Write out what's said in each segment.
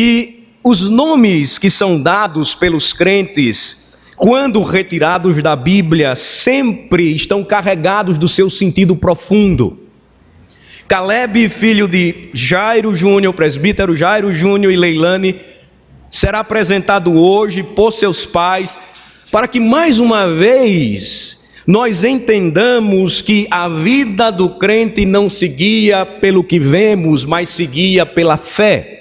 E os nomes que são dados pelos crentes, quando retirados da Bíblia, sempre estão carregados do seu sentido profundo. Caleb, filho de Jairo Júnior, presbítero Jairo Júnior e Leilane, será apresentado hoje por seus pais, para que mais uma vez nós entendamos que a vida do crente não seguia pelo que vemos, mas seguia pela fé.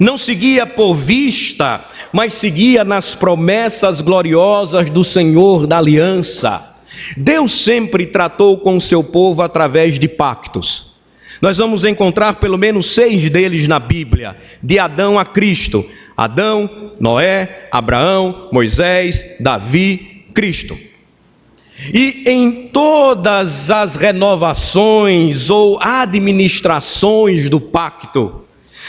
Não seguia por vista, mas seguia nas promessas gloriosas do Senhor da aliança. Deus sempre tratou com o seu povo através de pactos. Nós vamos encontrar pelo menos 6 deles na Bíblia, de Adão a Cristo. Adão, Noé, Abraão, Moisés, Davi, Cristo. E em todas as renovações ou administrações do pacto,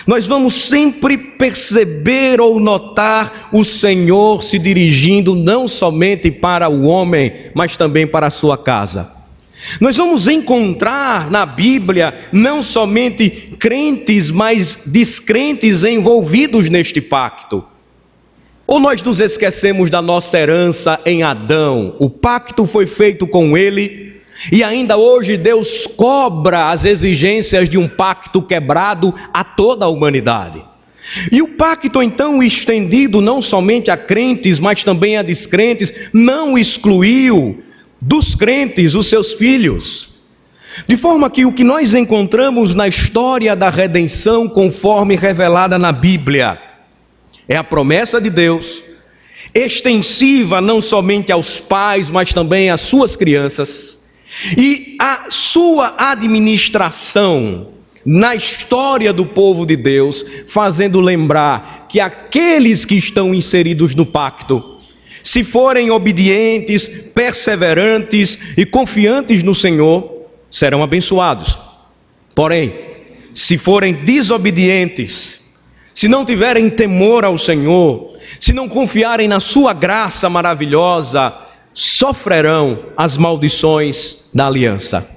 nós vamos sempre perceber ou notar o Senhor se dirigindo não somente para o homem, mas também para a sua casa. Nós vamos encontrar na Bíblia não somente crentes, mas descrentes envolvidos neste pacto. Ou nós nos esquecemos da nossa herança em Adão? O pacto foi feito com ele, e ainda hoje Deus cobra as exigências de um pacto quebrado a toda a humanidade. E o pacto então estendido não somente a crentes, mas também a descrentes, não excluiu dos crentes os seus filhos. De forma que o que nós encontramos na história da redenção, conforme revelada na Bíblia, é a promessa de Deus, extensiva não somente aos pais, mas também às suas crianças, e a sua administração na história do povo de Deus, fazendo lembrar que aqueles que estão inseridos no pacto, se forem obedientes, perseverantes e confiantes no Senhor, serão abençoados. Porém, se forem desobedientes, se não tiverem temor ao Senhor, se não confiarem na sua graça maravilhosa, sofrerão as maldições da aliança.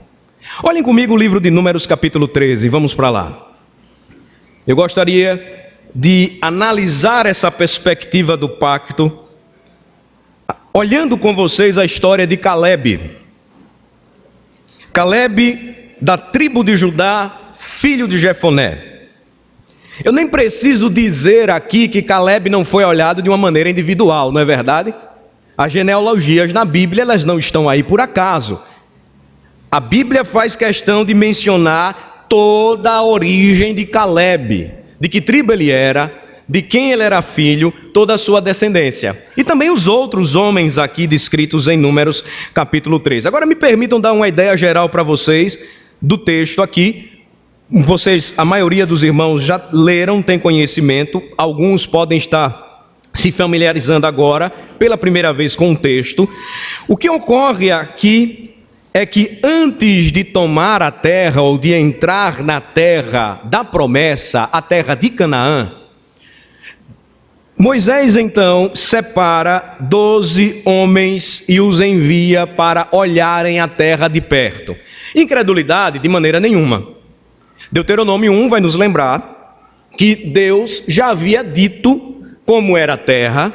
Olhem comigo o livro de Números capítulo 13, vamos para lá. Eu gostaria de analisar essa perspectiva do pacto, olhando com vocês a história de Caleb. Caleb, da tribo de Judá, filho de Jefoné. Eu nem preciso dizer aqui que Caleb não foi olhado de uma maneira individual, não é verdade? As genealogias na Bíblia, elas não estão aí por acaso. A Bíblia faz questão de mencionar toda a origem de Caleb, de que tribo ele era, de quem ele era filho, toda a sua descendência. E também os outros homens aqui descritos em Números capítulo 13. Agora me permitam dar uma ideia geral para vocês do texto aqui. Vocês, a maioria dos irmãos já leram, tem conhecimento, alguns podem estar se familiarizando agora pela primeira vez com o texto. O que ocorre aqui é que antes de tomar a terra ou de entrar na terra da promessa, a terra de Canaã, Moisés então separa 12 homens e os envia para olharem a terra de perto. Incredulidade de maneira nenhuma. Deuteronômio 1 vai nos lembrar que Deus já havia dito como era a terra,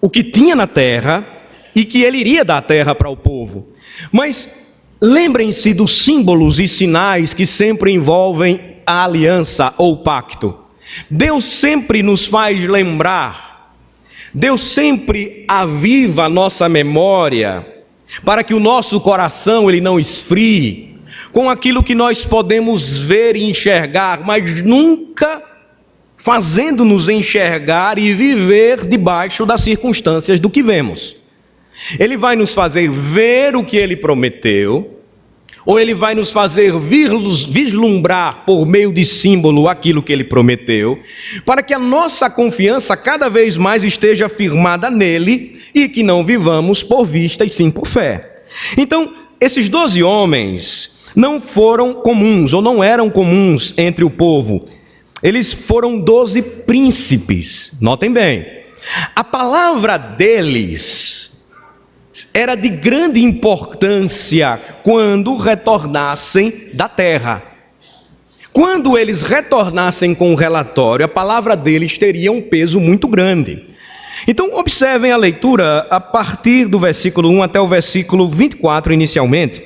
o que tinha na terra e que ele iria dar a terra para o povo. Mas lembrem-se dos símbolos e sinais que sempre envolvem a aliança ou pacto. Deus sempre nos faz lembrar, Deus sempre aviva a nossa memória, para que o nosso coração ele não esfrie, com aquilo que nós podemos ver e enxergar, mas nunca fazendo-nos enxergar e viver debaixo das circunstâncias do que vemos. Ele vai nos fazer ver o que ele prometeu, ou ele vai nos fazer vislumbrar por meio de símbolo aquilo que ele prometeu, para que a nossa confiança cada vez mais esteja firmada nele e que não vivamos por vista e sim por fé. Então, esses 12 homens não foram comuns, ou não eram comuns entre o povo. Eles foram 12 príncipes, notem bem. A palavra deles era de grande importância quando retornassem da terra. Quando eles retornassem com o relatório, a palavra deles teria um peso muito grande. Então, observem a leitura a partir do versículo 1 até o versículo 24 inicialmente.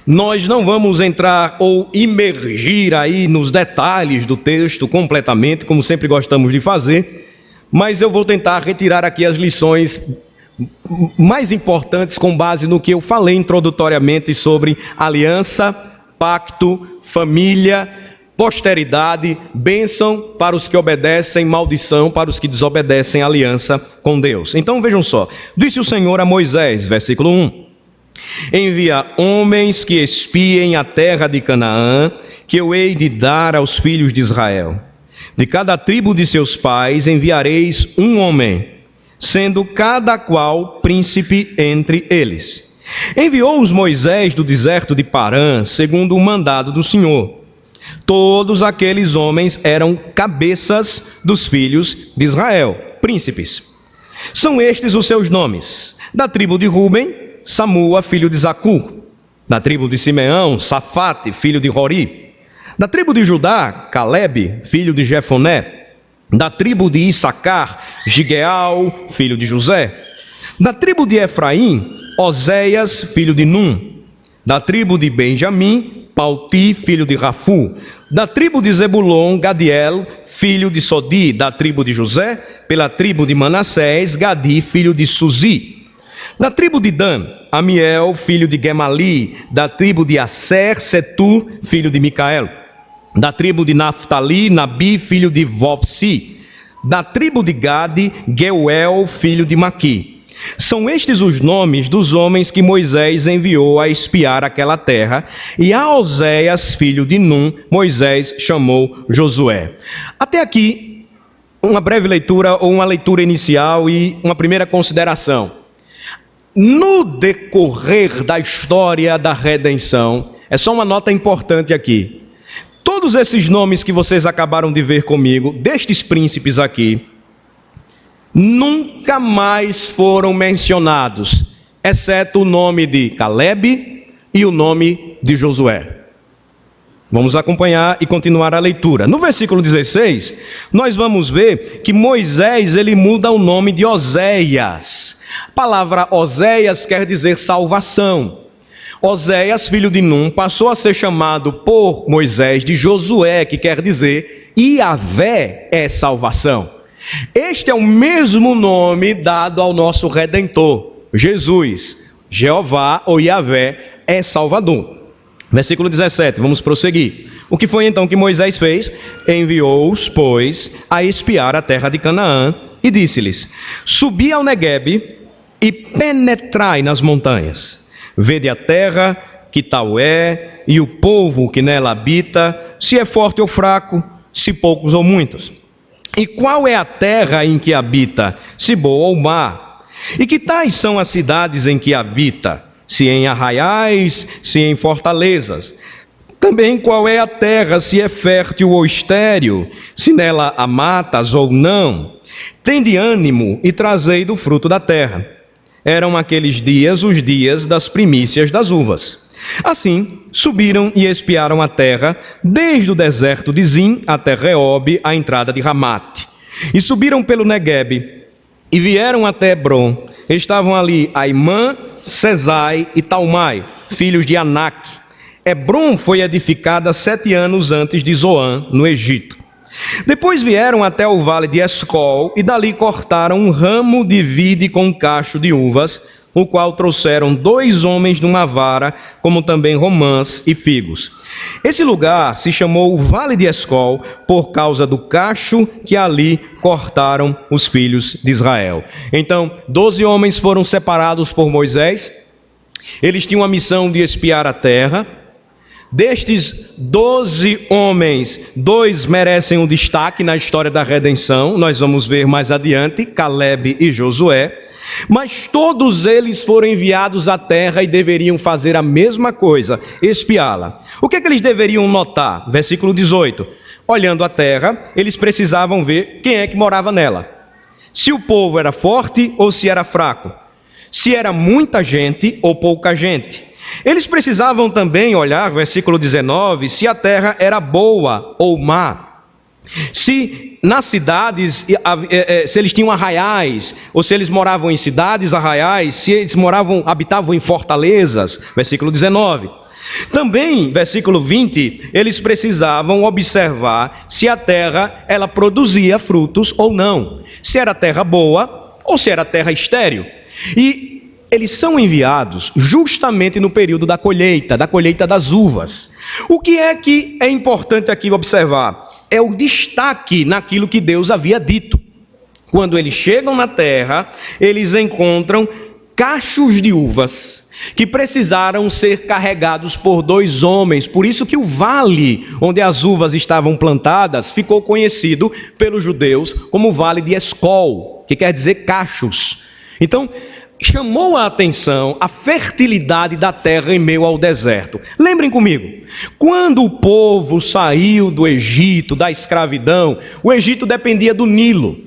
Nós não vamos entrar ou imergir aí nos detalhes do texto completamente, como sempre gostamos de fazer, mas eu vou tentar retirar aqui as lições mais importantes com base no que eu falei introdutoriamente sobre aliança, pacto, família, posteridade, bênção para os que obedecem, maldição para os que desobedecem a aliança com Deus. Então vejam só, disse o Senhor a Moisés, versículo 1, envia homens que espiem a terra de Canaã, que eu hei de dar aos filhos de Israel. De cada tribo de seus pais enviareis um homem, sendo cada qual príncipe entre eles. Enviou-os Moisés do deserto de Parã, segundo o mandado do Senhor. Todos aqueles homens eram cabeças dos filhos de Israel, príncipes. São estes os seus nomes: da tribo de Ruben, Samua, filho de Zacur; da tribo de Simeão, Safate, filho de Rori; da tribo de Judá, Calebe, filho de Jefoné; da tribo de Issacar, Gigeal, filho de José; da tribo de Efraim, Oséias, filho de Num; da tribo de Benjamim, Palti, filho de Rafu; da tribo de Zebulon, Gadiel, filho de Sodi; da tribo de José, pela tribo de Manassés, Gadi, filho de Suzi; da tribo de Dan, Amiel, filho de Gemali; da tribo de Asser, Setur, filho de Micael; da tribo de Naftali, Nabi, filho de Vovsi; da tribo de Gade, Geuel, filho de Maqui. São estes os nomes dos homens que Moisés enviou a espiar aquela terra, e a Oséias, filho de Num, Moisés chamou Josué. Até aqui, uma breve leitura ou uma leitura inicial e uma primeira consideração. No decorrer da história da redenção, é só uma nota importante aqui. Todos esses nomes que vocês acabaram de ver comigo, destes príncipes aqui, nunca mais foram mencionados, exceto o nome de Calebe e o nome de Josué. Vamos acompanhar e continuar a leitura. No versículo 16, nós vamos ver que Moisés ele muda o nome de Oséias. A palavra Oséias quer dizer salvação. Oséias, filho de Num, passou a ser chamado por Moisés de Josué, que quer dizer Iavé é salvação. Este é o mesmo nome dado ao nosso Redentor, Jesus. Jeová ou Iavé é Salvador. Versículo 17, vamos prosseguir. O que foi então que Moisés fez? Enviou-os, pois, a espiar a terra de Canaã e disse-lhes: subi ao Neguebe e penetrai nas montanhas. Vede a terra, que tal é, e o povo que nela habita, se é forte ou fraco, se poucos ou muitos. E qual é a terra em que habita, se boa ou má? E que tais são as cidades em que habita, se em arraiais, se em fortalezas? Também qual é a terra, se é fértil ou estéril, se nela há matas ou não? Tende ânimo e trazei do fruto da terra. Eram aqueles dias os dias das primícias das uvas. Assim, subiram e espiaram a terra, desde o deserto de Zim até Reobe, a entrada de Ramate. E subiram pelo Neguebe, e vieram até Hebron. Estavam ali Aimã, Sesai e Talmai, filhos de Anak. Hebron foi edificada 7 anos antes de Zoan, no Egito. Depois vieram até o vale de Escol, e dali cortaram um ramo de vide com um cacho de uvas, o qual trouxeram 2 homens numa vara, como também romãs e figos. Esse lugar se chamou o Vale de Escol, por causa do cacho que ali cortaram os filhos de Israel. Então, 12 homens foram separados por Moisés. Eles tinham a missão de espiar a terra. Destes 12 homens, 2 merecem um destaque na história da redenção. Nós vamos ver mais adiante, Calebe e Josué. Mas todos eles foram enviados à terra e deveriam fazer a mesma coisa, espiá-la. O que é que eles deveriam notar? Versículo 18. Olhando a terra, eles precisavam ver quem é que morava nela. Se o povo era forte ou se era fraco. Se era muita gente ou pouca gente. Eles precisavam também olhar, versículo 19, se a terra era boa ou má. Se nas cidades, se eles tinham arraiais, ou se eles moravam em cidades arraiais, se eles habitavam em fortalezas, versículo 19. Também, versículo 20, eles precisavam observar se a terra, ela produzia frutos ou não. Se era terra boa ou se era terra estéril. E eles são enviados justamente no período da colheita das uvas. O que é importante aqui observar? É o destaque naquilo que Deus havia dito. Quando eles chegam na terra, eles encontram cachos de uvas que precisaram ser carregados por 2 homens. Por isso que o vale onde as uvas estavam plantadas ficou conhecido pelos judeus como o Vale de Escol, que quer dizer cachos. Então, chamou a atenção a fertilidade da terra em meio ao deserto. Lembrem comigo, quando o povo saiu do Egito, da escravidão, o Egito dependia do Nilo.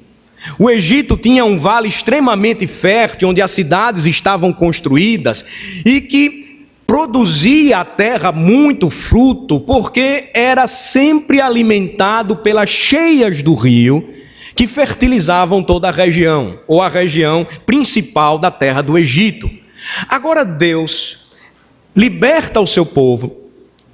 O Egito tinha um vale extremamente fértil, onde as cidades estavam construídas e que produzia a terra muito fruto, porque era sempre alimentado pelas cheias do rio, que fertilizavam toda a região, ou a região principal da terra do Egito. Agora Deus liberta o seu povo,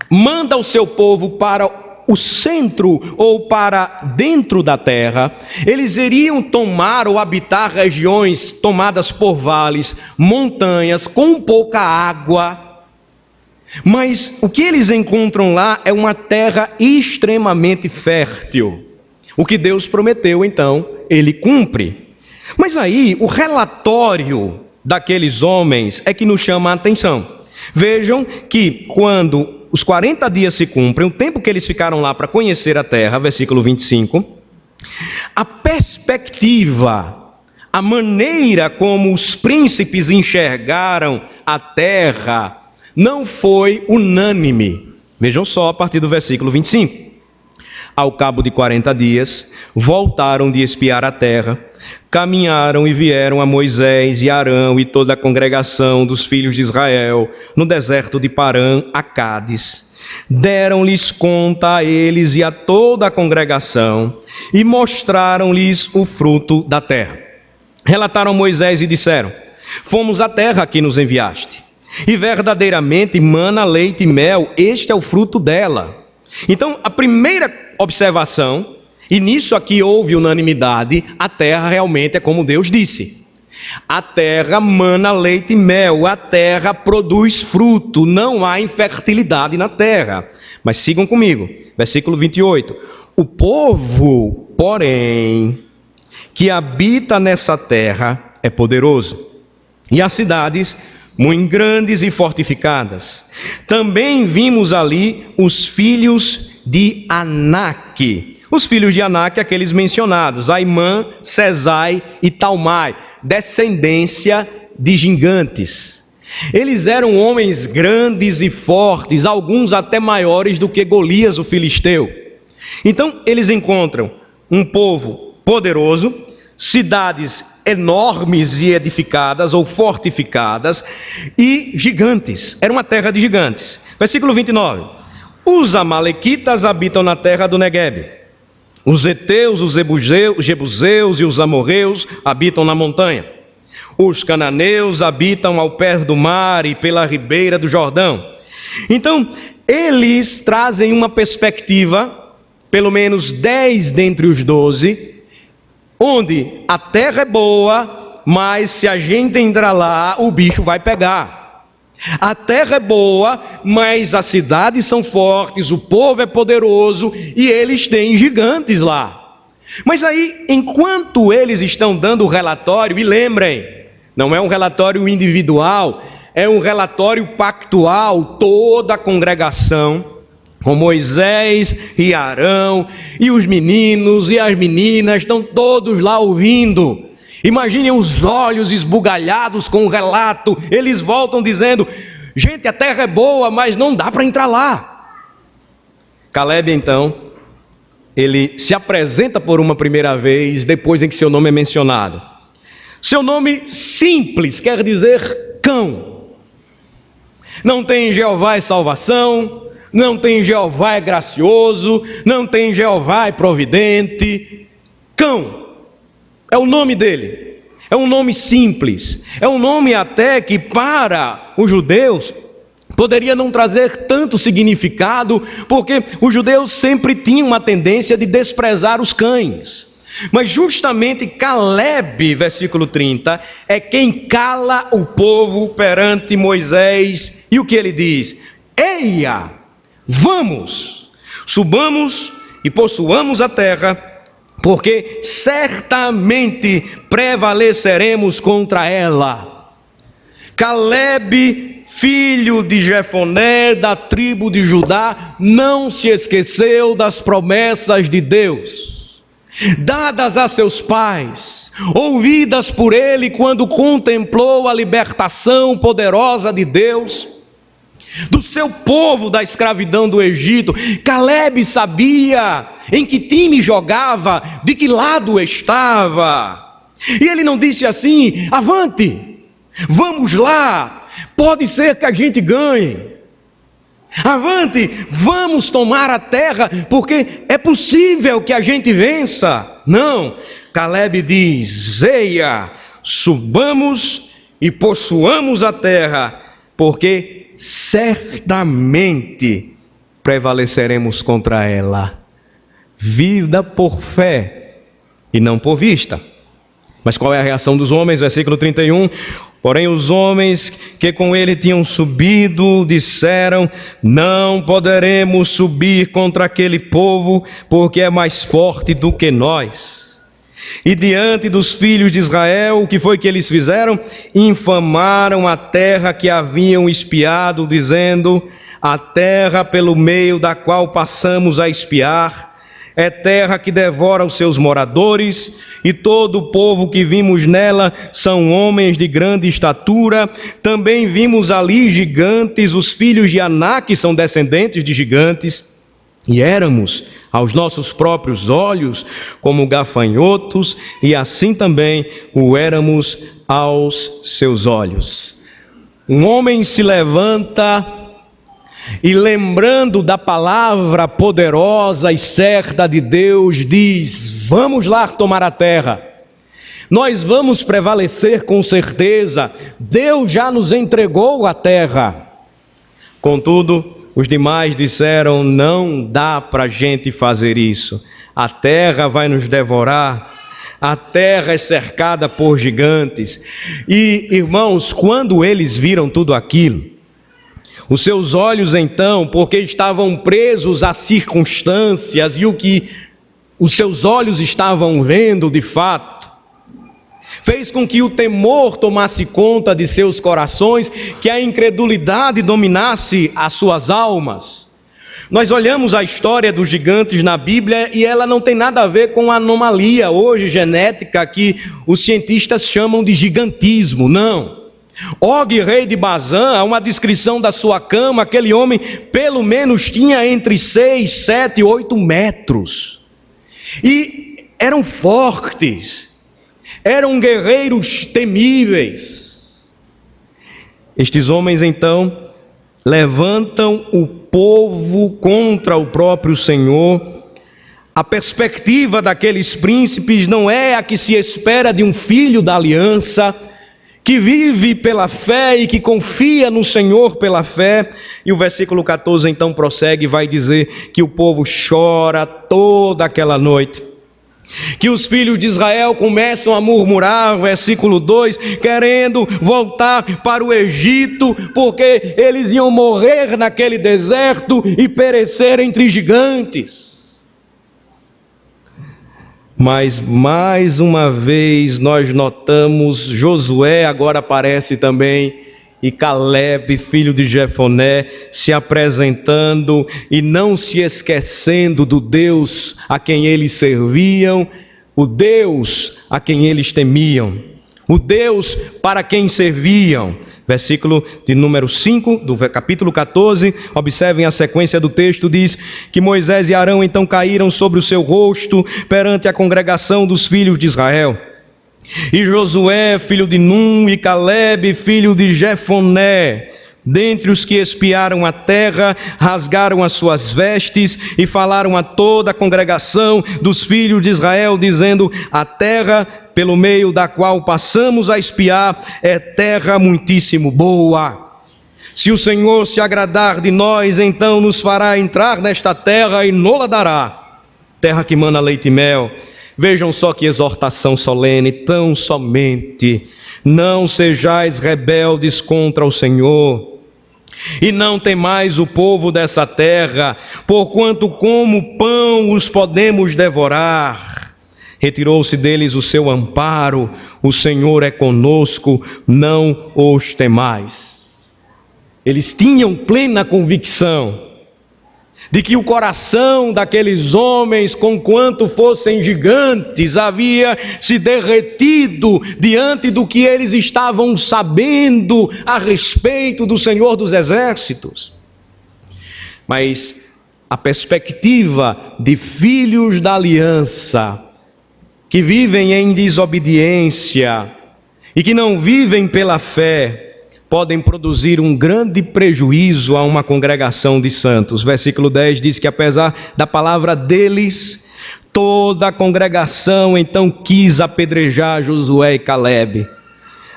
manda o seu povo para o centro ou para dentro da terra. Eles iriam tomar ou habitar regiões tomadas por vales, montanhas, com pouca água. Mas o que eles encontram lá é uma terra extremamente fértil. O que Deus prometeu, então, ele cumpre. Mas aí, o relatório daqueles homens é que nos chama a atenção. Vejam que quando os 40 dias se cumprem, o tempo que eles ficaram lá para conhecer a terra, versículo 25, a perspectiva, a maneira como os príncipes enxergaram a terra, não foi unânime. Vejam só a partir do versículo 25. Ao cabo de 40 dias, voltaram de espiar a terra, caminharam e vieram a Moisés e Arão e toda a congregação dos filhos de Israel, no deserto de Parã, a Cádiz. Deram-lhes conta a eles e a toda a congregação, e mostraram-lhes o fruto da terra. Relataram a Moisés e disseram: fomos à terra que nos enviaste, e verdadeiramente mana leite e mel, este é o fruto dela. Então, a primeira observação, e nisso aqui houve unanimidade, a terra realmente é como Deus disse. A terra mana leite e mel, a terra produz fruto, não há infertilidade na terra. Mas sigam comigo, versículo 28. O povo, porém, que habita nessa terra é poderoso, e as cidades muito grandes e fortificadas. Também vimos ali os filhos de Anak. Os filhos de Anak, aqueles mencionados, Aimã, Sesai e Talmai, descendência de gigantes. Eles eram homens grandes e fortes, alguns até maiores do que Golias, o filisteu. Então, eles encontram um povo poderoso, cidades enormes e edificadas ou fortificadas e gigantes. Era uma terra de gigantes. Versículo 29. Os amalequitas habitam na terra do Neguebe. Os heteus, os jebuseus e os amorreus habitam na montanha. Os cananeus habitam ao pé do mar e pela ribeira do Jordão. Então, eles trazem uma perspectiva, pelo menos 10 dentre os 12, onde a terra é boa, mas se a gente entrar lá, o bicho vai pegar. A terra é boa, mas as cidades são fortes, o povo é poderoso e eles têm gigantes lá. Mas aí, enquanto eles estão dando o relatório, e lembrem, não é um relatório individual, é um relatório pactual, toda a congregação, com Moisés e Arão, e os meninos e as meninas estão todos lá ouvindo. Imaginem os olhos esbugalhados com o relato. Eles voltam dizendo: gente, a terra é boa, mas não dá para entrar lá. Caleb, então, ele se apresenta por uma primeira vez, depois em que seu nome é mencionado. Seu nome simples quer dizer cão. Não tem Jeová é salvação, não tem Jeová é gracioso, não tem Jeová é providente. Cão é o nome dele, é um nome simples, é um nome até que para os judeus poderia não trazer tanto significado, porque os judeus sempre tinham uma tendência de desprezar os cães. Mas justamente Calebe, versículo 30, é quem cala o povo perante Moisés. E o que ele diz? Eia, vamos, subamos e possuamos a terra, porque certamente prevaleceremos contra ela. Calebe, filho de Jefoné, da tribo de Judá, não se esqueceu das promessas de Deus, dadas a seus pais, ouvidas por ele quando contemplou a libertação poderosa de Deus do seu povo da escravidão do Egito. Calebe sabia em que time jogava, de que lado estava, e ele não disse assim: avante, vamos lá, pode ser que a gente ganhe. Avante, vamos tomar a terra, porque é possível que a gente vença. Não, Calebe diz: eia, subamos e possuamos a terra, porque certamente prevaleceremos contra ela. Vida por fé e não por vista. Mas qual é a reação dos homens? Versículo 31. Porém os homens que com ele tinham subido disseram: não poderemos subir contra aquele povo, porque é mais forte do que nós. E diante dos filhos de Israel, o que foi que eles fizeram? Infamaram a terra que haviam espiado, dizendo: a terra pelo meio da qual passamos a espiar é terra que devora os seus moradores, e todo o povo que vimos nela são homens de grande estatura. Também vimos ali gigantes, os filhos de Anak são descendentes de gigantes, e éramos aos nossos próprios olhos como gafanhotos, e assim também o éramos aos seus olhos. Um homem se levanta e, lembrando da palavra poderosa e certa de Deus, diz: vamos lá tomar a terra, nós vamos prevalecer com certeza, Deus já nos entregou a terra. Contudo, os demais disseram: não dá para a gente fazer isso, a terra vai nos devorar, a terra é cercada por gigantes. E, irmãos, quando eles viram tudo aquilo, os seus olhos então, porque estavam presos a circunstâncias e o que os seus olhos estavam vendo de fato, fez com que o temor tomasse conta de seus corações, que a incredulidade dominasse as suas almas. Nós olhamos a história dos gigantes na Bíblia e ela não tem nada a ver com a anomalia hoje genética que os cientistas chamam de gigantismo, não. Og, rei de Bazã, há uma descrição da sua cama, aquele homem pelo menos tinha entre 6, 7, 8 metros. E eram fortes, eram guerreiros temíveis. Estes homens então levantam o povo contra o próprio Senhor. A perspectiva daqueles príncipes não é a que se espera de um filho da aliança, que vive pela fé e que confia no Senhor pela fé. E o versículo 14 então prossegue e vai dizer que o povo chora toda aquela noite, que os filhos de Israel começam a murmurar, versículo 2, querendo voltar para o Egito, porque eles iam morrer naquele deserto e perecer entre gigantes. Mas mais uma vez nós notamos Josué agora aparece também, e Calebe, filho de Jefoné, se apresentando e não se esquecendo do Deus a quem eles serviam, o Deus a quem eles temiam, o Deus para quem serviam. Versículo de número 5 do capítulo 14, observem a sequência do texto, diz que Moisés e Arão então caíram sobre o seu rosto perante a congregação dos filhos de Israel. E Josué, filho de Num, e Calebe, filho de Jefoné, Dentre os que espiaram a terra, rasgaram as suas vestes e falaram a toda a congregação dos filhos de Israel, dizendo: a terra pelo meio da qual passamos a espiar é terra muitíssimo boa. Se o Senhor se agradar de nós, então nos fará entrar nesta terra e nola dará, terra que mana leite e mel. Vejam só que exortação solene: tão somente não sejais rebeldes contra o Senhor, e não temais o povo dessa terra, porquanto como pão os podemos devorar. Retirou-se deles o seu amparo, o Senhor é conosco, não os temais. Eles tinham plena convicção de que o coração daqueles homens, conquanto fossem gigantes, havia se derretido diante do que eles estavam sabendo a respeito do Senhor dos Exércitos. Mas a perspectiva de filhos da aliança, que vivem em desobediência e que não vivem pela fé, podem produzir um grande prejuízo a uma congregação de santos. Versículo 10 diz que apesar da palavra deles, toda a congregação então quis apedrejar Josué e Calebe.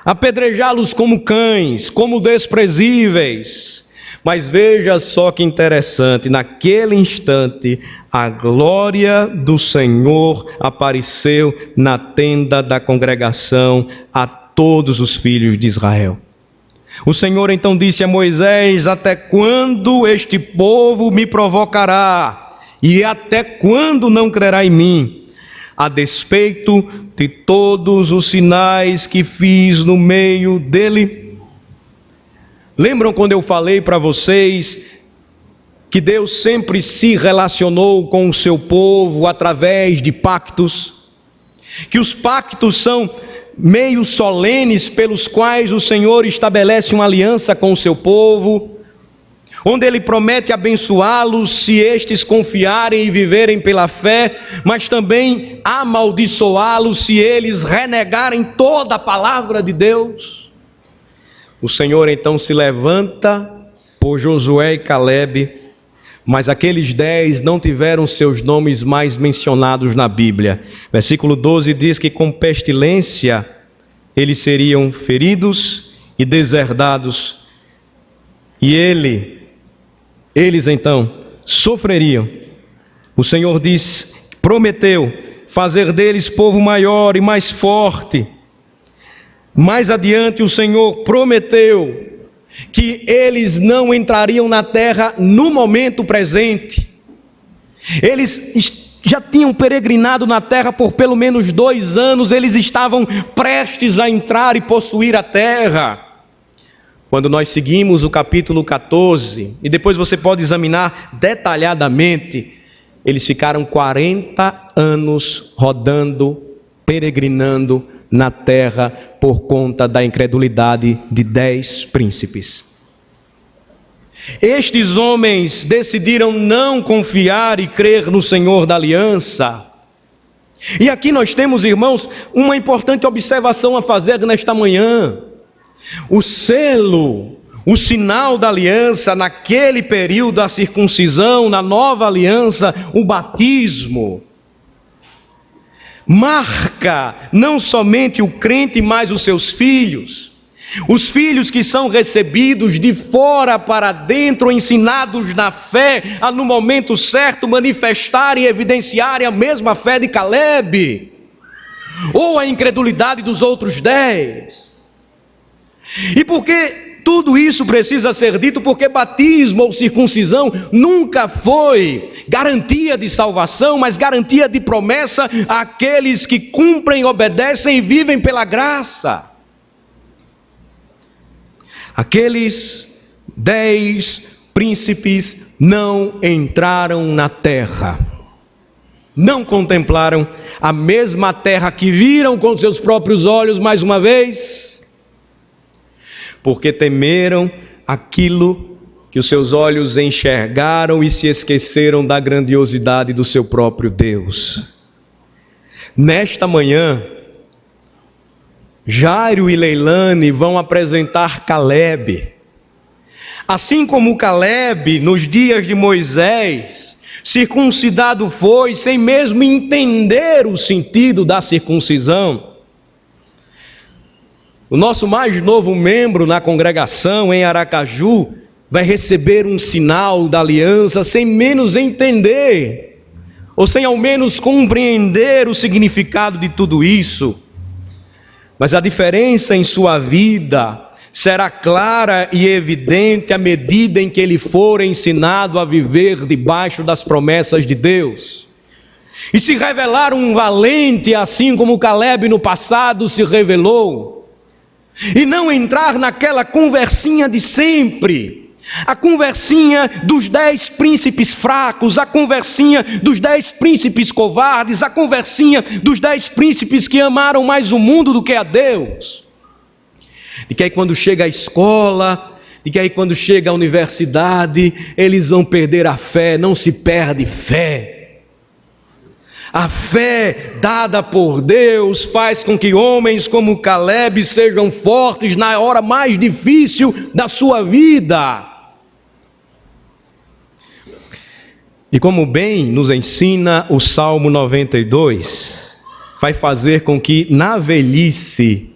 Apedrejá-los como cães, como desprezíveis. Mas veja só que interessante, naquele instante, a glória do Senhor apareceu na tenda da congregação a todos os filhos de Israel. O Senhor então disse a Moisés: até quando este povo me provocará? E até quando não crerá em mim? A despeito de todos os sinais que fiz no meio dele. Lembram quando eu falei para vocês que Deus sempre se relacionou com o seu povo através de pactos? Que os pactos são meios solenes pelos quais o Senhor estabelece uma aliança com o seu povo, onde Ele promete abençoá-los se estes confiarem e viverem pela fé, mas também amaldiçoá-los se eles renegarem toda a palavra de Deus. O Senhor então se levanta por Josué e Calebe, mas aqueles 10 não tiveram seus nomes mais mencionados na Bíblia. Versículo 12 diz que com pestilência eles seriam feridos e deserdados, e eles então sofreriam. O Senhor prometeu fazer deles povo maior e mais forte. Mais adiante o Senhor prometeu que eles não entrariam na terra no momento presente. Eles já tinham peregrinado na terra por pelo menos 2 anos, eles estavam prestes a entrar e possuir a terra. Quando nós seguimos o capítulo 14, e depois você pode examinar detalhadamente, eles ficaram 40 anos rodando, peregrinando na terra por conta da incredulidade de 10 príncipes. Estes homens decidiram não confiar e crer no Senhor da aliança. E aqui nós temos, irmãos, uma importante observação a fazer nesta manhã. O selo, o sinal da aliança naquele período, a circuncisão, na nova aliança, o batismo, marca não somente o crente, mas os seus filhos. Os filhos que são recebidos de fora para dentro, ensinados na fé, a no momento certo manifestarem e evidenciarem a mesma fé de Calebe, ou a incredulidade dos outros 10. E por que tudo isso precisa ser dito? Porque batismo ou circuncisão nunca foi garantia de salvação, mas garantia de promessa àqueles que cumprem, obedecem e vivem pela graça. Aqueles 10 príncipes não entraram na terra, não contemplaram a mesma terra que viram com seus próprios olhos mais uma vez, porque temeram aquilo que os seus olhos enxergaram e se esqueceram da grandiosidade do seu próprio Deus. Nesta manhã, Jairo e Leilane vão apresentar Calebe. Assim como Calebe, nos dias de Moisés, circuncidado foi sem mesmo entender o sentido da circuncisão. O nosso mais novo membro na congregação em Aracaju vai receber um sinal da aliança sem menos entender, ou sem ao menos compreender o significado de tudo isso. Mas a diferença em sua vida será clara e evidente à medida em que ele for ensinado a viver debaixo das promessas de Deus. E se revelar um valente, assim como Calebe no passado se revelou. E não entrar naquela conversinha de sempre. A conversinha dos 10 príncipes fracos, a conversinha dos 10 príncipes covardes, a conversinha dos 10 príncipes que amaram mais o mundo do que a Deus. De que aí quando chega a escola, de que aí quando chega a universidade, eles vão perder a fé. Não se perde fé. A fé dada por Deus faz com que homens como Calebe sejam fortes na hora mais difícil da sua vida. E como bem nos ensina o Salmo 92, vai fazer com que na velhice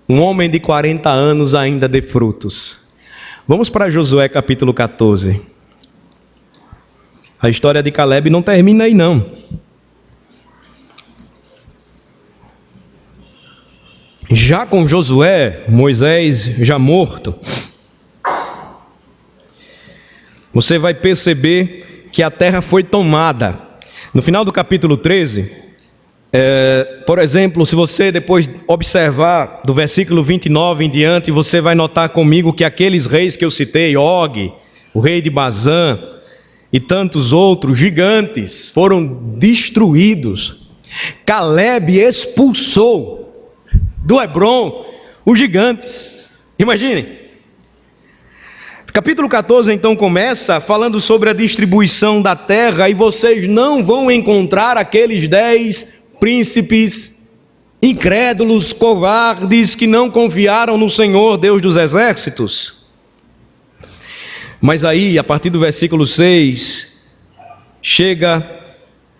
um homem de 40 anos ainda dê frutos. Vamos para Josué capítulo 14. A história de Calebe não termina aí não. Já com Josué, Moisés já morto, você vai perceber que a terra foi tomada. No final do capítulo 13... por exemplo, se você depois observar do versículo 29 em diante, você vai notar comigo que aqueles reis que eu citei, Og, o rei de Bazã e tantos outros gigantes, foram destruídos. Calebe expulsou do Hebrom os gigantes. Imagine. Capítulo 14 então começa falando sobre a distribuição da terra, e vocês não vão encontrar aqueles 10 príncipes incrédulos, covardes, que não confiaram no Senhor, Deus dos exércitos. Mas aí, a partir do versículo 6, chegam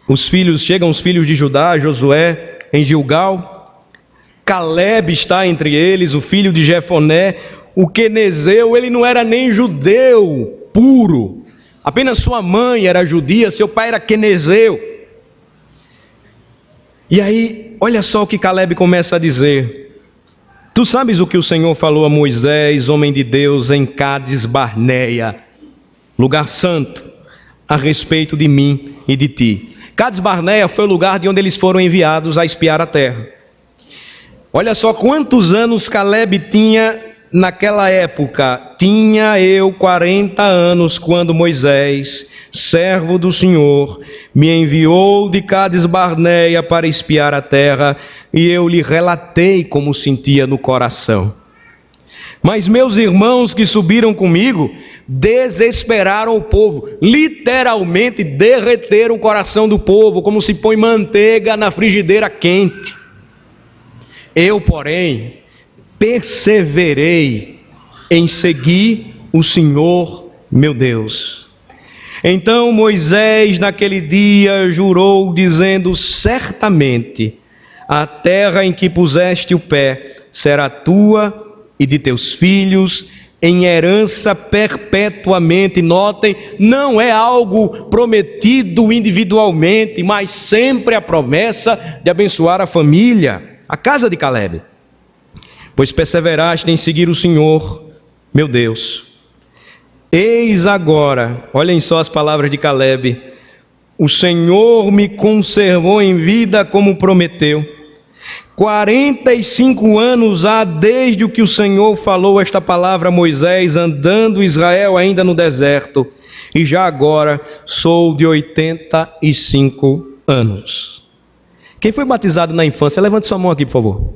os filhos de Judá, Josué, em Gilgal. Calebe está entre eles, o filho de Jefoné, o quenezeu. Ele não era nem judeu puro, apenas sua mãe era judia, seu pai era quenezeu. E aí, olha só o que Calebe começa a dizer. Tu sabes o que o Senhor falou a Moisés, homem de Deus, em Cádiz Barneia, lugar santo, a respeito de mim e de ti. Cádiz Barneia foi o lugar de onde eles foram enviados a espiar a terra. Olha só quantos anos Calebe tinha naquela época. Tinha eu 40 anos quando Moisés, servo do Senhor, me enviou de Cádiz Barneia para espiar a terra, e eu lhe relatei como sentia no coração. Mas meus irmãos que subiram comigo desesperaram o povo, literalmente derreteram o coração do povo, como se põe manteiga na frigideira quente. Eu, porém, perseverei em seguir o Senhor meu Deus. Então Moisés naquele dia jurou, dizendo: certamente a terra em que puseste o pé será tua e de teus filhos em herança perpetuamente. Notem, não é algo prometido individualmente, mas sempre a promessa de abençoar a família, a casa de Calebe. Pois perseveraste em seguir o Senhor, meu Deus. Eis agora, olhem só as palavras de Calebe: o Senhor me conservou em vida como prometeu. 45 anos há desde o que o Senhor falou esta palavra a Moisés, andando Israel ainda no deserto, e já agora sou de 85 anos. Quem foi batizado na infância, levante sua mão aqui, por favor.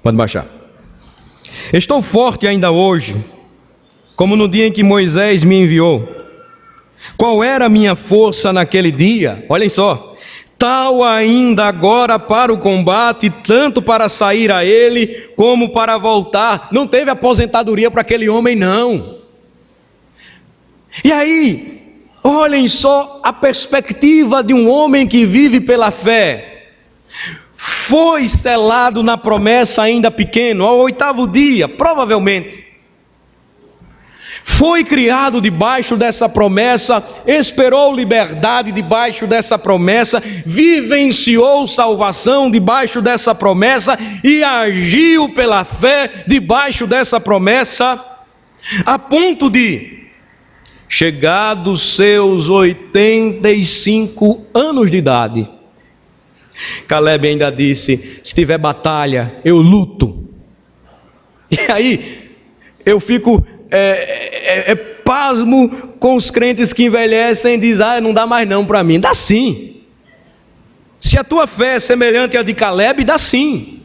Pode baixar. Estou forte ainda hoje, como no dia em que Moisés me enviou. Qual era a minha força naquele dia? Olhem só. tal ainda agora para o combate, tanto para sair a ele, como para voltar. Não teve aposentadoria para aquele homem, não. E aí, olhem só a perspectiva de um homem que vive pela fé. Foi selado na promessa ainda pequeno, ao 8º dia, provavelmente. Foi criado debaixo dessa promessa, esperou liberdade debaixo dessa promessa, vivenciou salvação debaixo dessa promessa e agiu pela fé debaixo dessa promessa, a ponto de, chegados seus 85 anos de idade, Caleb ainda disse: se tiver batalha, eu luto. E aí, eu fico pasmo com os crentes que envelhecem e dizem: não dá mais não para mim. Dá sim. Se a tua fé é semelhante à de Caleb, dá sim.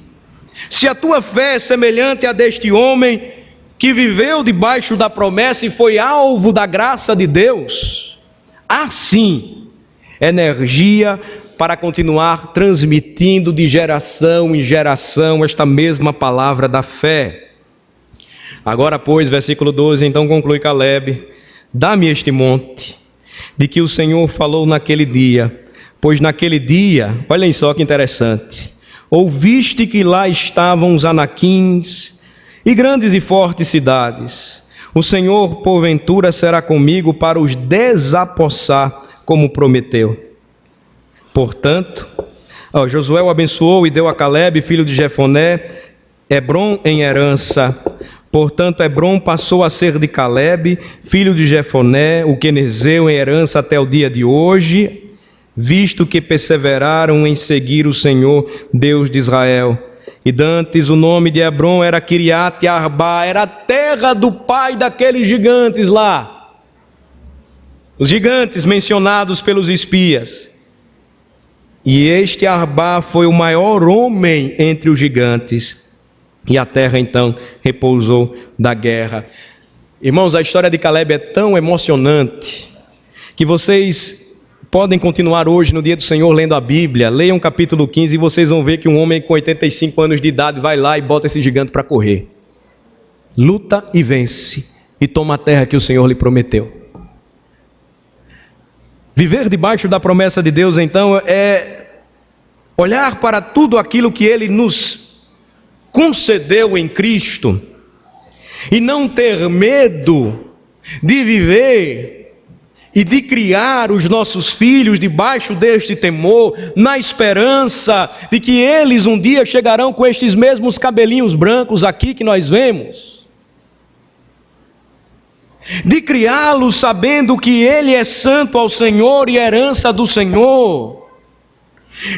Se a tua fé é semelhante à deste homem que viveu debaixo da promessa e foi alvo da graça de Deus, há sim energia para continuar transmitindo de geração em geração esta mesma palavra da fé. Agora, pois, versículo 12, então conclui Caleb: dá-me este monte, de que o Senhor falou naquele dia, pois naquele dia, olhem só que interessante, ouviste que lá estavam os anaquins e grandes e fortes cidades. O Senhor, porventura, será comigo para os desapossar, como prometeu. Portanto, Josué o abençoou e deu a Caleb, filho de Jefoné, Hebrom em herança. Portanto, Hebrom passou a ser de Caleb, filho de Jefoné, o quenezeu, em herança até o dia de hoje, visto que perseveraram em seguir o Senhor, Deus de Israel. E dantes o nome de Hebrom era Kiriat Arba, era a terra do pai daqueles gigantes lá. Os gigantes mencionados pelos espias. E este Arba foi o maior homem entre os gigantes. E a terra então repousou da guerra. Irmãos, a história de Caleb é tão emocionante que vocês podem continuar hoje no dia do Senhor lendo a Bíblia. Leiam capítulo 15 e vocês vão ver que um homem com 85 anos de idade vai lá e bota esse gigante para correr. Luta e vence e toma a terra que o Senhor lhe prometeu. Viver debaixo da promessa de Deus, então, é olhar para tudo aquilo que Ele nos concedeu em Cristo e não ter medo de viver e de criar os nossos filhos debaixo deste temor, na esperança de que eles um dia chegarão com estes mesmos cabelinhos brancos aqui que nós vemos. De criá-los sabendo que Ele é santo ao Senhor e herança do Senhor.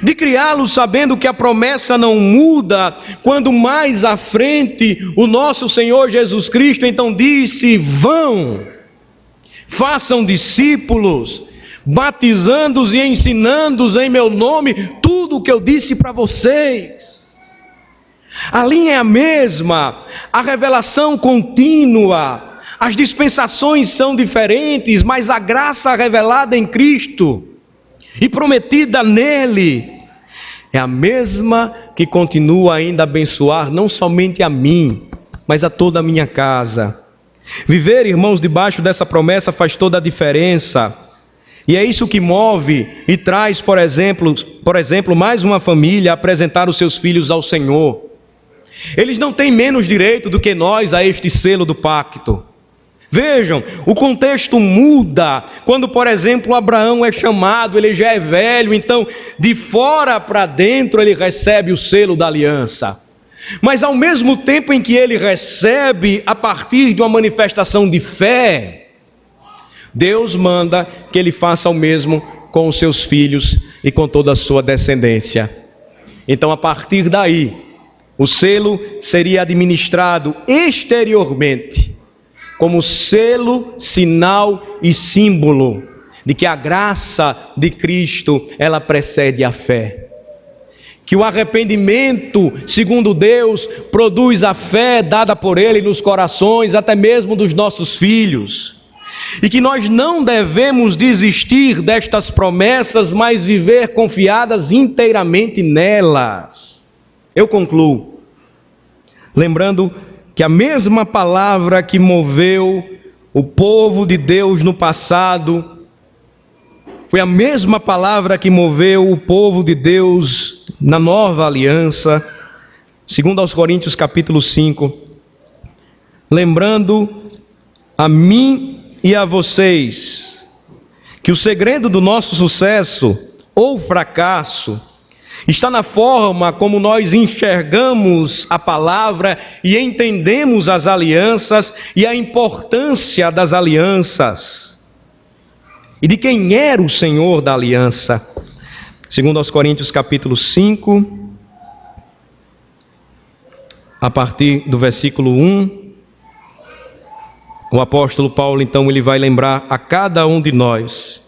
De criá-los sabendo que a promessa não muda, quando mais à frente o nosso Senhor Jesus Cristo então disse: vão, façam discípulos, batizando-os e ensinando-os em meu nome tudo o que eu disse para vocês. A linha é a mesma, a revelação contínua. As dispensações são diferentes, mas a graça revelada em Cristo e prometida nele é a mesma que continua ainda a abençoar não somente a mim, mas a toda a minha casa. Viver, irmãos, debaixo dessa promessa faz toda a diferença. E é isso que move e traz, por exemplo, mais uma família a apresentar os seus filhos ao Senhor. Eles não têm menos direito do que nós a este selo do pacto. Vejam, o contexto muda quando, por exemplo, Abraão é chamado, ele já é velho, então de fora para dentro ele recebe o selo da aliança. Mas ao mesmo tempo em que ele recebe a partir de uma manifestação de fé, Deus manda que ele faça o mesmo com os seus filhos e com toda a sua descendência. Então, a partir daí, o selo seria administrado exteriormente como selo, sinal e símbolo de que a graça de Cristo, ela precede a fé. Que o arrependimento, segundo Deus, produz a fé dada por Ele nos corações, até mesmo dos nossos filhos. e que nós não devemos desistir destas promessas, mas viver confiadas inteiramente nelas. Eu concluo, lembrando que a mesma palavra que moveu o povo de Deus no passado, foi a mesma palavra que moveu o povo de Deus na nova aliança, segundo aos Coríntios capítulo 5, lembrando a mim e a vocês que o segredo do nosso sucesso ou fracasso está na forma como nós enxergamos a palavra e entendemos as alianças e a importância das alianças. E de quem era o Senhor da aliança? Segundo aos Coríntios capítulo 5, a partir do versículo 1, o apóstolo Paulo, então, ele vai lembrar a cada um de nós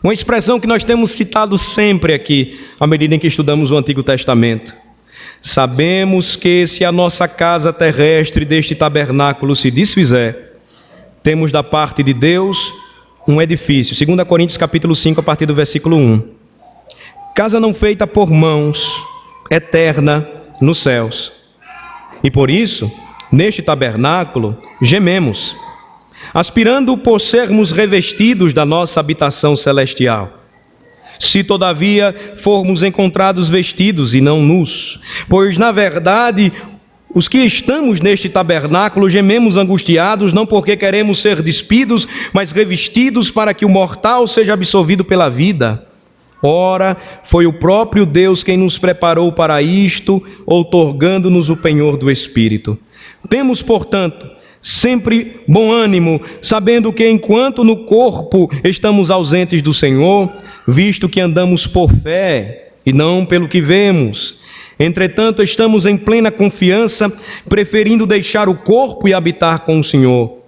uma expressão que nós temos citado sempre aqui, à medida em que estudamos o Antigo Testamento. Sabemos que se a nossa casa terrestre deste tabernáculo se desfizer, temos da parte de Deus um edifício. 2 Coríntios capítulo 5, a partir do versículo 1. Casa não feita por mãos, eterna nos céus. E por isso, neste tabernáculo, gememos, aspirando por sermos revestidos da nossa habitação celestial. Se todavia formos encontrados vestidos e não nus, pois na verdade os que estamos neste tabernáculo gememos angustiados, não porque queremos ser despidos, mas revestidos para que o mortal seja absolvido pela vida. Ora, foi o próprio Deus quem nos preparou para isto, outorgando-nos o penhor do Espírito. Temos, portanto, sempre bom ânimo, sabendo que enquanto no corpo estamos ausentes do Senhor, visto que andamos por fé e não pelo que vemos, entretanto estamos em plena confiança, preferindo deixar o corpo e habitar com o Senhor.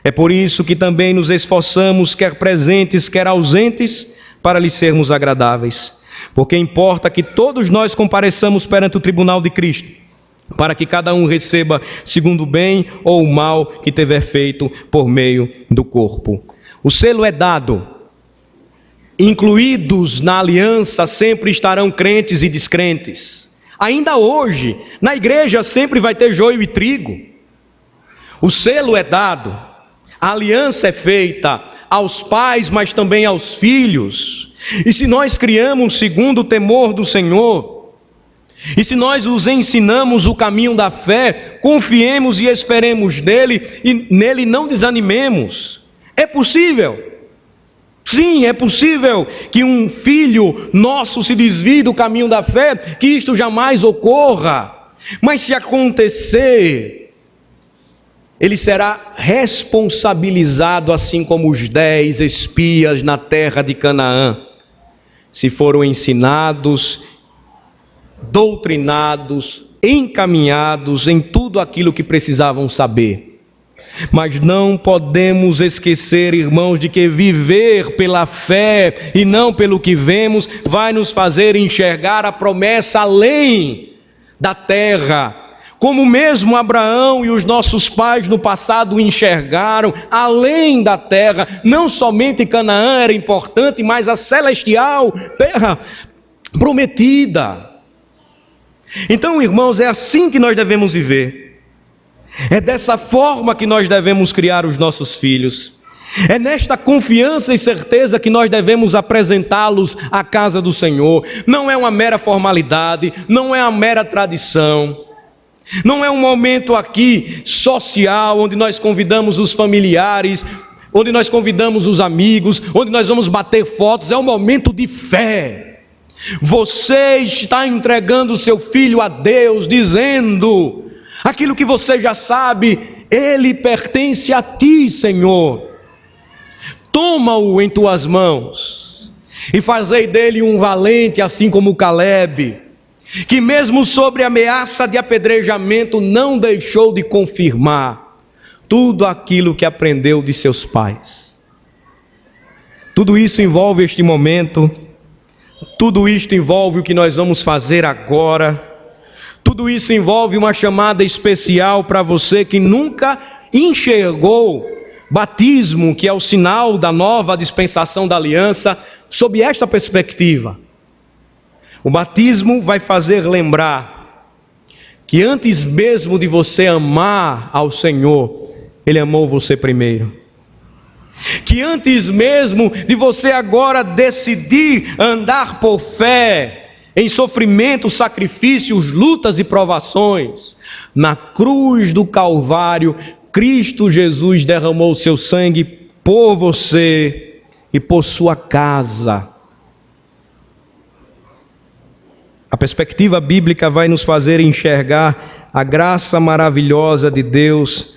É por isso que também nos esforçamos, quer presentes, quer ausentes, para lhe sermos agradáveis. Porque importa que todos nós compareçamos perante o tribunal de Cristo, para que cada um receba segundo o bem ou o mal que tiver feito por meio do corpo. O selo é dado. Incluídos na aliança sempre estarão crentes e descrentes. Ainda hoje, na igreja sempre vai ter joio e trigo. O selo é dado. A aliança é feita aos pais, mas também aos filhos. E se nós criamos segundo o temor do Senhor, e se nós os ensinamos o caminho da fé, confiemos e esperemos nele, e nele não desanimemos. É possível. Sim, é possível que um filho nosso se desvie do caminho da fé, que isto jamais ocorra. Mas se acontecer, ele será responsabilizado, assim como os 10 espias na terra de Canaã, se foram ensinados, doutrinados, encaminhados em tudo aquilo que precisavam saber. Mas não podemos esquecer, irmãos, de que viver pela fé e não pelo que vemos vai nos fazer enxergar a promessa além da terra. Como mesmo Abraão e os nossos pais no passado enxergaram, além da terra, não somente Canaã era importante, mas a celestial terra prometida. Então, irmãos, é assim que nós devemos viver. É dessa forma que nós devemos criar os nossos filhos. É nesta confiança e certeza que nós devemos apresentá-los à casa do Senhor. Não é uma mera formalidade, não é uma mera tradição. Não é um momento aqui social, onde nós convidamos os familiares, onde nós convidamos os amigos, onde nós vamos bater fotos. É um momento de fé. Você está entregando o seu filho a Deus, dizendo aquilo que você já sabe: ele pertence a ti, Senhor. Toma-o em tuas mãos e fazei dele um valente, assim como Calebe, que mesmo sobre a ameaça de apedrejamento não deixou de confirmar tudo aquilo que aprendeu de seus pais. Tudo isso envolve este momento, tudo isto envolve o que nós vamos fazer agora, tudo isso envolve uma chamada especial para você que nunca enxergou batismo, que é o sinal da nova dispensação da aliança, sob esta perspectiva. O batismo vai fazer lembrar que antes mesmo de você amar ao Senhor, Ele amou você primeiro. Que antes mesmo de você agora decidir andar por fé, em sofrimento, sacrifícios, lutas e provações, na cruz do Calvário, Cristo Jesus derramou o seu sangue por você e por sua casa. A perspectiva bíblica vai nos fazer enxergar a graça maravilhosa de Deus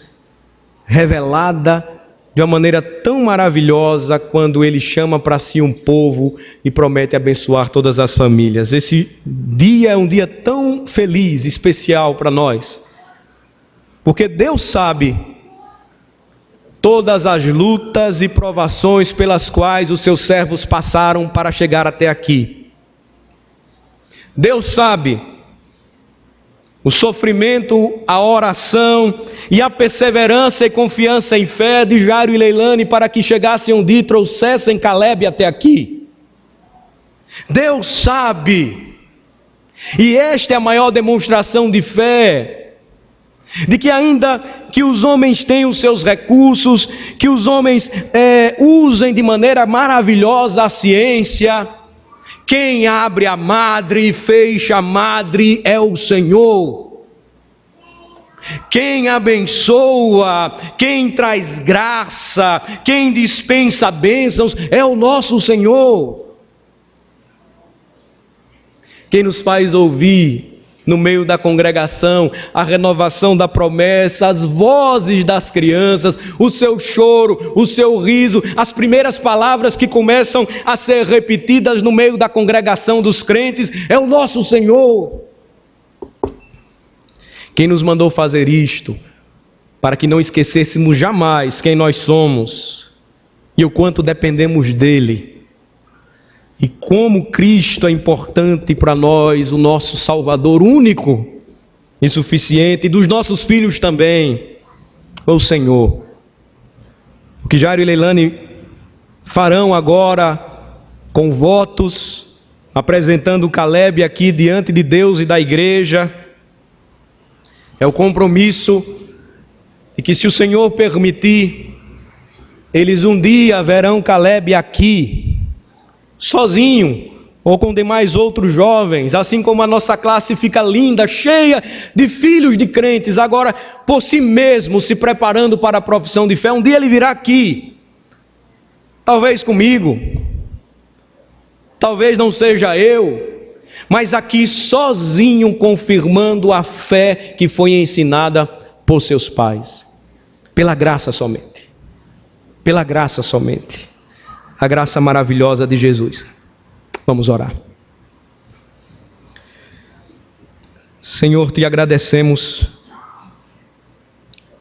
revelada de uma maneira tão maravilhosa quando Ele chama para si um povo e promete abençoar todas as famílias. Esse dia é um dia tão feliz, especial para nós, porque Deus sabe todas as lutas e provações pelas quais os seus servos passaram para chegar até aqui. Deus sabe o sofrimento, a oração e a perseverança e confiança em fé de Jairo e Leilane para que chegassem um dia e trouxessem Caleb até aqui. Deus sabe, e esta é a maior demonstração de fé, de que ainda que os homens tenham os seus recursos, que os homens usem de maneira maravilhosa a ciência, quem abre a madre e fecha a madre é o Senhor. Quem abençoa, quem traz graça, quem dispensa bênçãos é o nosso Senhor. Quem nos faz ouvir no meio da congregação a renovação da promessa, as vozes das crianças, o seu choro, o seu riso, as primeiras palavras que começam a ser repetidas no meio da congregação dos crentes, é o nosso Senhor. Quem nos mandou fazer isto, para que não esquecêssemos jamais quem nós somos e o quanto dependemos dEle. E como Cristo é importante para nós, o nosso Salvador único e suficiente, e dos nossos filhos também, o Senhor. O que Jairo e Leilane farão agora com votos, apresentando Caleb aqui diante de Deus e da igreja, é o compromisso de que, se o Senhor permitir, eles um dia verão Caleb aqui, sozinho ou com demais outros jovens, assim como a nossa classe fica linda, cheia de filhos de crentes, agora por si mesmo se preparando para a profissão de fé. Um dia ele virá aqui, talvez comigo, talvez não seja eu, mas aqui sozinho, confirmando a fé que foi ensinada por seus pais, pela graça somente, pela graça somente. A graça maravilhosa de Jesus. Vamos orar. Senhor, te agradecemos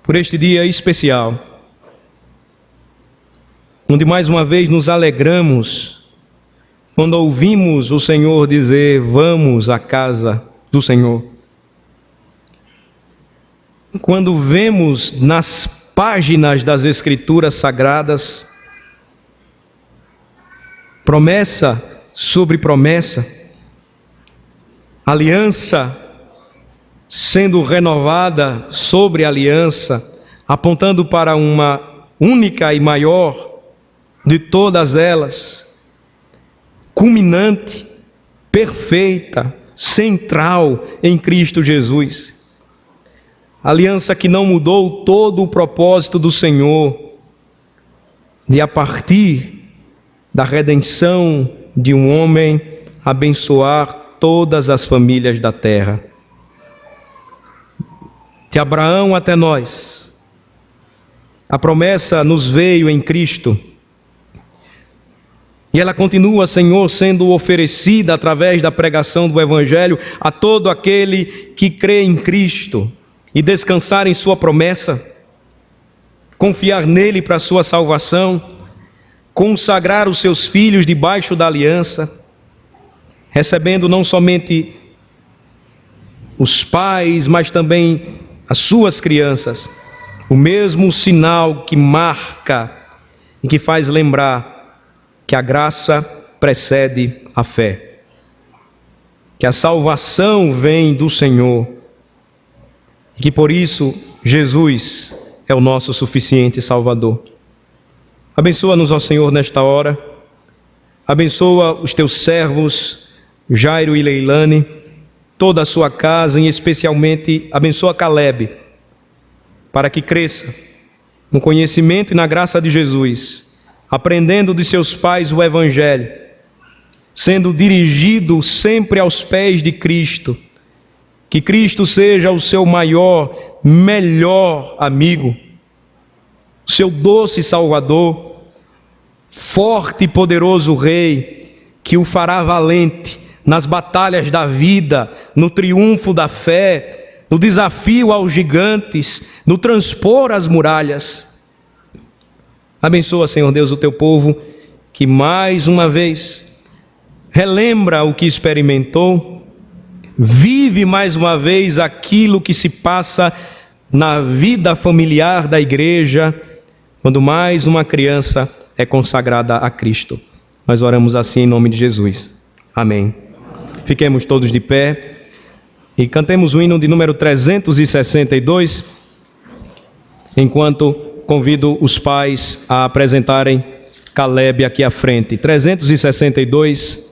por este dia especial, onde mais uma vez nos alegramos quando ouvimos o Senhor dizer: vamos à casa do Senhor. Quando vemos nas páginas das Escrituras Sagradas promessa sobre promessa, aliança sendo renovada sobre aliança, apontando para uma única e maior de todas elas, culminante, perfeita, central em Cristo Jesus. Aliança que não mudou todo o propósito do Senhor de, a partir da redenção de um homem, abençoar todas as famílias da terra. De Abraão até nós, a promessa nos veio em Cristo, e ela continua, Senhor, sendo oferecida através da pregação do Evangelho a todo aquele que crê em Cristo e descansar em sua promessa, confiar nele para a sua salvação, consagrar os seus filhos debaixo da aliança, recebendo não somente os pais, mas também as suas crianças, o mesmo sinal que marca e que faz lembrar que a graça precede a fé, que a salvação vem do Senhor e que por isso Jesus é o nosso suficiente Salvador. Abençoa-nos, ó Senhor, nesta hora. Abençoa os teus servos, Jairo e Leilane, toda a sua casa, e especialmente abençoa Caleb, para que cresça no conhecimento e na graça de Jesus, aprendendo de seus pais o Evangelho, sendo dirigido sempre aos pés de Cristo, que Cristo seja o seu maior, melhor amigo, seu doce Salvador, forte e poderoso Rei, que o fará valente nas batalhas da vida, no triunfo da fé, no desafio aos gigantes, no transpor as muralhas. Abençoa, Senhor Deus, o teu povo, que mais uma vez relembra o que experimentou, vive mais uma vez aquilo que se passa na vida familiar da igreja, quando mais uma criança é consagrada a Cristo. Nós oramos assim em nome de Jesus. Amém. Fiquemos todos de pé e cantemos o hino de número 362, enquanto convido os pais a apresentarem Caleb aqui à frente. 362,